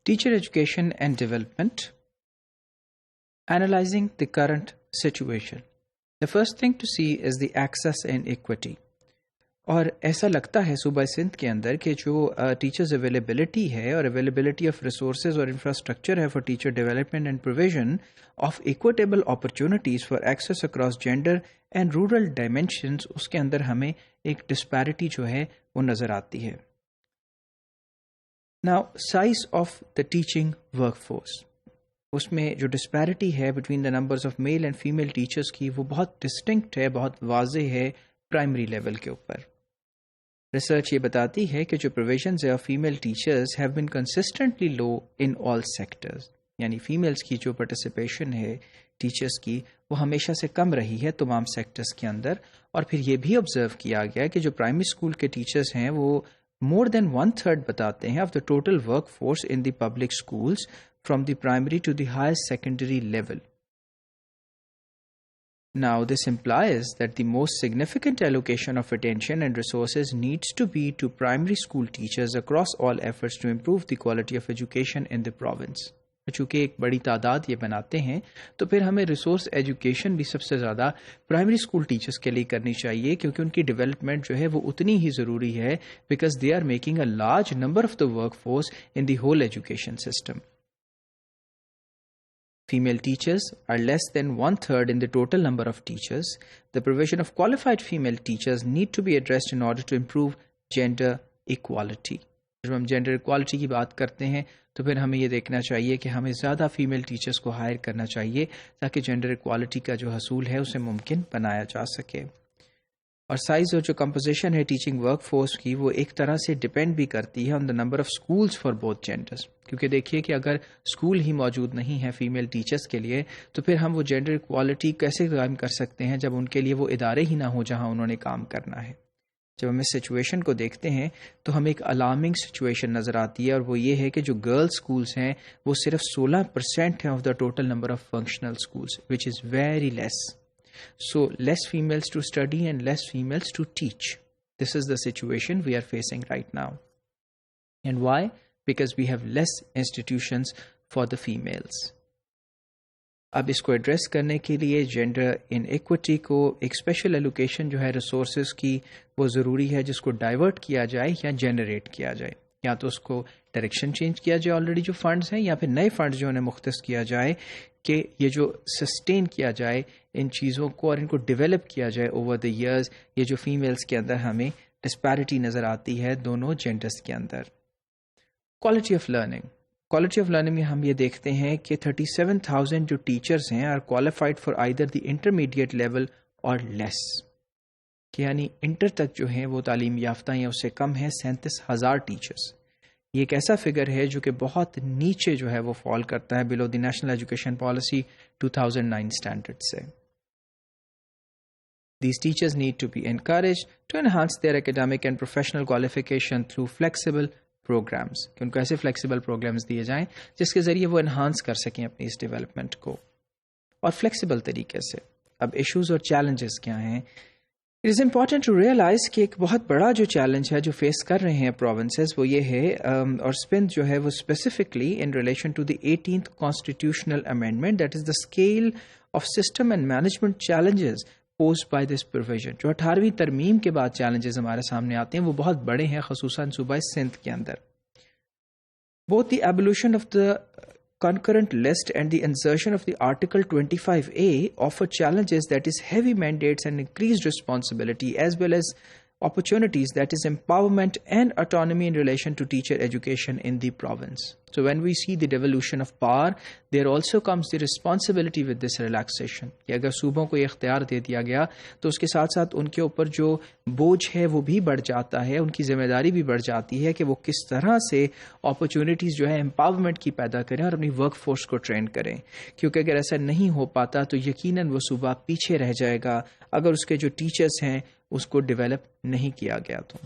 Teacher education and development. Analyzing the current situation. The first thing to see is the access and equity. اور ایسا لگتا ہے صوبہ سندھ کے اندر کہ جو ٹیچرز اویلیبلٹی ہے اور اویلیبلٹی آف ریسورسز اور انفراسٹرکچر ہے for teacher development and provision of equitable opportunities for access across gender and rural dimensions, اس کے اندر ہمیں ایک ڈسپیرٹی جو ہے وہ نظر آتی ہے. Now size of the teaching work force, اس میں جو ڈسپیرٹی ہے between the numbers of male and female teachers کی، وہ بہت ڈسٹنکٹ ہے، بہت واضح ہے پرائمری لیول کے اوپر. ریسرچ یہ بتاتی ہے کہ جو provisions of female teachers have been consistently low in all sectors, یعنی فیمیلز کی جو پارٹیسپیشن ہے ٹیچرز کی وہ ہمیشہ سے کم رہی ہے تمام سیکٹرز کے اندر. اور پھر یہ بھی آبزرو کیا گیا کہ جو پرائمری اسکول کے ٹیچرز ہیں وہ مور دین 1/3 بتاتے ہیں of the total work force in the public schools from the primary to the higher secondary level. Now, this implies that the most significant allocation of attention and resources needs to be to primary school teachers across all efforts to improve the quality of education in the province. چونکہ ایک بڑی تعداد یہ بناتے ہیں تو پھر ہمیں ریسورس ایجوکیشن بھی سب سے زیادہ پرائمری اسکول ٹیچرز کے لیے کرنی چاہیے، کیونکہ ان کی ڈیولپمنٹ جو ہے وہ اتنی ہی ضروری ہے، because they are making a large number of the work force in the whole education system. Female teachers are less than 1/3 in the total number of teachers. The provision of qualified female teachers need to be addressed in order to improve gender equality. جب ہم gender equality کی بات کرتے ہیں تو پھر ہمیں یہ دیکھنا چاہیے کہ ہمیں زیادہ فیمیل ٹیچرز کو ہائر کرنا چاہیے تاکہ جینڈر ایکوالٹی کا جو حصول ہے اسے ممکن بنایا جا سکے. اور سائز اور جو کمپوزیشن ہے ٹیچنگ ورک فورس کی وہ ایک طرح سے ڈپینڈ بھی کرتی ہے on the number of schools for both genders, کیونکہ دیکھیے کہ اگر اسکول ہی موجود نہیں ہے فیمیل ٹیچرز کے لیے تو پھر ہم وہ جینڈر ایکوالٹی کیسے قائم کر سکتے ہیں جب ان کے لیے وہ ادارے ہی نہ ہوں جہاں انہوں نے کام کرنا ہے. جب ہم اس سچویشن کو دیکھتے ہیں تو ہمیں ایک الارمنگ سچویشن نظر آتی ہے، اور وہ یہ ہے کہ جو گرلز اسکولس ہیں وہ صرف 16% ہیں of the total number of functional schools, which is very less. So less females to study and less females to teach. This is the situation we are facing right now. And why? Because we have less institutions for the females. اب اس کو address کرنے کے لیے gender in equity کو ایک special allocation جو ہے resources کی وہ ضروری ہے، جس کو ڈائیورٹ کیا جائے یا جنریٹ کیا جائے. یا تو اس کو ڈائریکشن چینج کیا جائے آلریڈی جو فنڈز ہیں، یا پھر نئے فنڈز جو انہیں مختص کیا جائے کہ یہ جو سسٹین کیا جائے ان چیزوں کو اور ان کو ڈیولپ کیا جائے اوور دا ایئرز. یہ جو فیمیلز کے اندر ہمیں ڈسپیرٹی نظر آتی ہے دونوں جینڈرز کے اندر. Quality of learning. Quality of learning میں ہم یہ دیکھتے ہیں کہ 37,000 جو ٹیچرز ہیں are qualified for either the intermediate level اور لیس، کہ یعنی انٹر تک جو ہیں وہ تعلیم یافتہ یا اس سے کم ہیں 37,000 ٹیچرز. یہ ایک ایسا فگر ہے جو کہ بہت نیچے جو ہے وہ فال کرتا ہے بلو دی نیشنل ایجوکیشن پالیسی 2009 اسٹینڈرڈ سے. These teachers need to be encouraged to enhance their academic and professional qualification through flexible programs. کہ ان کو ایسے flexible programs دیے جائیں جس کے ذریعے وہ انہانس کر سکیں اپنی اس ڈیولپمنٹ کو اور flexible طریقے سے. اب ایشوز اور چیلنجز کیا ہیں؟ It is important to realize کہ ایک بہت بڑا جو چیلنج ہے جو فیس کر رہے ہیں پروونسز وہ یہ ہے، اور سپند جو ہے وہ specifically in relation to the 18th constitutional amendment, that is the scale of system and management challenges posed by this provision. جو 18ویں ترمیم کے بعد چیلنجز ہمارے سامنے آتے ہیں وہ بہت بڑے ہیں، خصوصاً صوبہ سندھ کے اندر. Both the evolution of the concurrent list and the insertion of the Article 25A offer challenges, that is heavy mandates and increased responsibility, as well as opportunities, that is empowerment and autonomy in relation to teacher education in the province. So when we see the devolution of power, there also comes the responsibility with this relaxation. کہ اگر صوبوں کو یہ اختیار دے دیا گیا تو اس کے ساتھ ساتھ ان کے اوپر جو بوجھ ہے وہ بھی بڑھ جاتا ہے، ان کی ذمہ داری بھی بڑھ جاتی ہے کہ وہ کس طرح سے اپرچونیٹیز جو ہے امپاورمنٹ کی پیدا کریں اور اپنی ورک فورس کو ٹرین کریں. کیونکہ اگر ایسا نہیں ہو پاتا تو یقیناً وہ صوبہ پیچھے رہ جائے گا اگر اس کے جو ٹیچرز ہیں اس کو ڈیولپ نہیں کیا گیا تو.